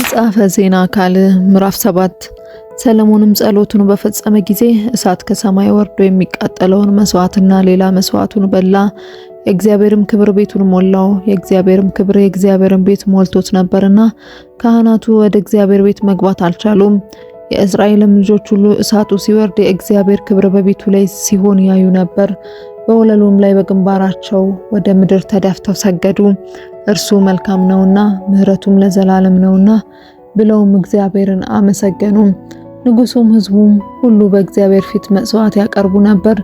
መጽሐፈ ዜና ካልዕ ምዕራፍ 7 ሰሎሞንም ጸሎቱን በፈጸመ ጊዜ እሳት ከሰማይ ወርዶ የሚቃጠለውን መስዋዕትና ሌላ መስዋዕቱን በላ። የእግዚአብሔርም ክብር ቤቱን ሞላው። የእግዚአብሔርም ክብር የእግዚአብሔርን ቤት ሞልቶት ነበርና ካህናቱ ወደ እግዚአብሔር ቤት መግባት አልቻሉም። የእስራኤልም ልጆች ሁሉ እሳቱ ሲወርድ የእግዚአብሔር ክብር በቤቱ ላይ ሲሆን ያዩ ነበር። በወለሉም ላይ በግንባራቸው ወደ ምድር ተደፍተው ሰገዱ። እርሱ መልካም ነውና ምሕረቱም ለዘላለም ነውና ብለውም እግዚአብሔርን አመሰገኑ። ንጉሱም ሕዝቡም ሁሉ በእግዚአብሔር ፊት መስዋዕት ያቀርቡ ነበር።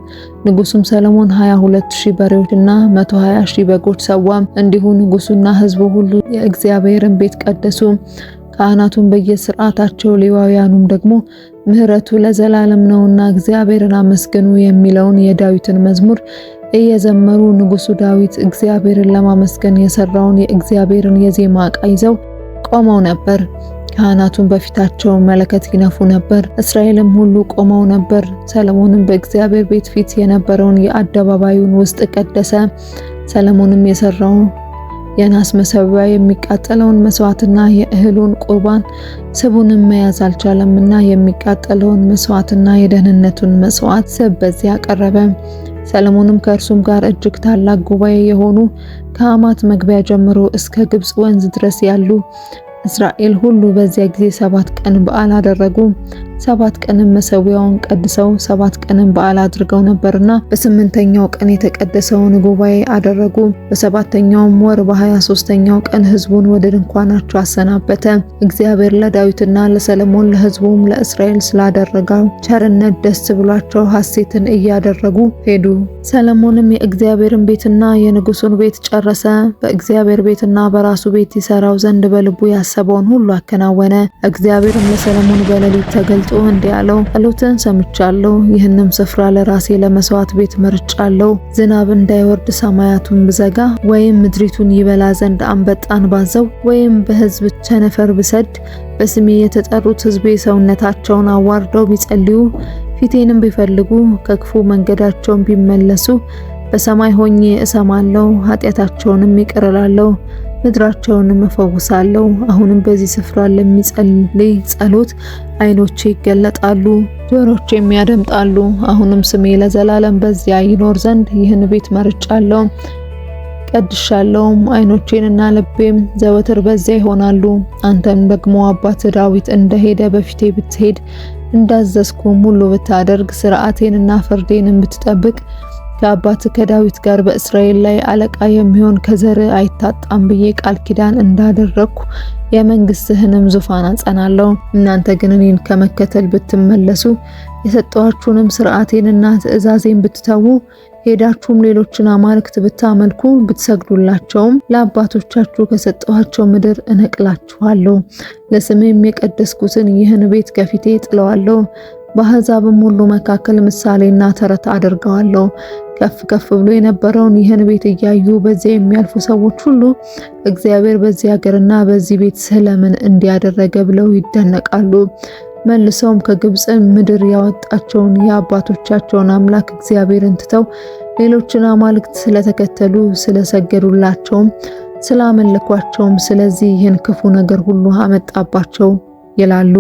ንጉሱም ሰሎሞን 22,000 በሬዎችና 120,000 በጎች ሰዋ። እንዲሁ ንጉሱና ሕዝቡ ሁሉ የእግዚአብሔርን ቤት ቀደሱ። ካህናቱም በየሥርዓታቸው ሌዋውያኑም ደግሞ ምሕረቱ ለዘላለም ነውና እግዚአብሔርን አመስግኑ የሚለውን የዳዊትን መዝሙር እየዘመሩ ንጉሱ ዳዊት እግዚአብሔርን ለማመስገን የሰራውን የእግዚአብሔርን የዜማ ዕቃ ይዘው ቆመው ነበር። ካህናቱም በፊታቸው መለከት ይነፉ ነበር። እስራኤልም ሁሉ ቆመው ነበር። ሰሎሞንም በእግዚአብሔር ቤት ፊት የነበረውን የአደባባዩን ውስጥ ቀደሰ። ሰሎሞንም የሰራው የናስ መሠዊያ የሚቃጠለውን መስዋዕትና የእህሉን ቁርባን ስቡንም መያዝ አልቻለምና የሚቃጠለውን መስዋዕትና የደህንነቱን መስዋዕት ስብ በዚያ አቀረበ። ሰሎሞንም ከእርሱም ጋር እጅግ ታላቅ ጉባኤ የሆኑ ከአማት መግቢያ ጀምሮ እስከ ግብጽ ወንዝ ድረስ ያሉ እስራኤል ሁሉ በዚያ ጊዜ 7 ቀን በዓል አደረጉ። 7 ቀንም መሠዊያውን ቀድሰው 7 ቀንም በዓል አድርገው ነበርና በ8ኛው ቀን የተቀደሰውን ጉባኤ አደረጉ። በ7ኛውም ወር በ23ኛው ቀን ሕዝቡን ወደ ድንኳናቸው አሰናበተ። እግዚአብሔር ለዳዊትና ለሰሎሞን ለሕዝቡም ለእስራኤል ስላደረገው ቸርነት ደስ ብሏቸው ሐሴትን እያደረጉ ሄዱ። ሰሎሞንም የእግዚአብሔርን ቤትና የንጉሱን ቤት ጨረሰ። በእግዚአብሔር ቤትና በራሱ ቤት ይሰራው ዘንድ በልቡ ያሰበውን ሁሉ አከናወነ። እግዚአብሔርም ለሰሎሞን በሌሊት ተገልጦ እንዲህ አለው፣ ጸሎትን ሰምቻለሁ። ይህንም ስፍራ ለራሴ ለመስዋዕት ቤት መርጫለሁ። ዝናብ እንዳይወርድ ሰማያቱን ብዘጋ፣ ወይም ምድሪቱን ይበላ ዘንድ አንበጣን ባዘው፣ ወይም በሕዝብ ቸነፈር ብሰድ፣ በስሜ የተጠሩት ሕዝቤ ሰውነታቸውን አዋርደው ቢጸልዩ፣ ፊቴንም ቢፈልጉ፣ ከክፉ መንገዳቸውን ቢመለሱ፣ በሰማይ ሆኜ እሰማለሁ፣ ኃጢአታቸውንም ይቅር እላለሁ፣ ምድራቸውንም እፈውሳለሁ። አሁንም በዚህ ስፍራ ለሚጸልይ ጸሎት ዓይኖቼ ይገለጣሉ፣ ጆሮቼም ያደምጣሉ። አሁንም ስሜ ለዘላለም በዚያ ይኖር ዘንድ ይህን ቤት መርጫለሁ፣ ቀድሻለሁም። ዓይኖቼንና ልቤም ዘወትር በዚያ ይሆናሉ። አንተም ደግሞ አባት ዳዊት እንደሄደ በፊቴ ብትሄድ፣ እንዳዘዝኩም ሁሉ ብታደርግ፣ ሥርዓቴንና ፍርዴንም ብትጠብቅ፣ ከአባት ከዳዊት ጋር በእስራኤል ላይ አለቃ የሚሆን ከዘር አይታጣም ብዬ ቃል ኪዳን እንዳደረግኩ የመንግስትህንም ዙፋን አጸናለሁ። እናንተ ግን እኔን ከመከተል ብትመለሱ፣ የሰጠኋችሁንም ሥርዓቴንና ትእዛዜን ብትተዉ፣ ሄዳችሁም ሌሎችን አማልክት ብታመልኩ፣ ብትሰግዱላቸውም፣ ለአባቶቻችሁ ከሰጠኋቸው ምድር እነቅላችኋለሁ። ለስሜም የቀደስኩትን ይህን ቤት ከፊቴ ጥለዋለሁ። በአሕዛብም ሁሉ መካከል ምሳሌና ተረት አደርገዋለሁ። ከፍ ከፍ ብሎ የነበረውን ይህን ቤት እያዩ በዚያ የሚያልፉ ሰዎች ሁሉ እግዚአብሔር በዚህ ሀገርና በዚህ ቤት ስለምን እንዲያደረገ ብለው ይደነቃሉ። መልሰውም ከግብጽ ምድር ያወጣቸውን የአባቶቻቸውን አምላክ እግዚአብሔርን ትተው ሌሎችን አማልክት ስለተከተሉ፣ ስለሰገዱላቸውም፣ ስላመለኳቸውም ስለዚህ ይህን ክፉ ነገር ሁሉ አመጣባቸው ይላሉ።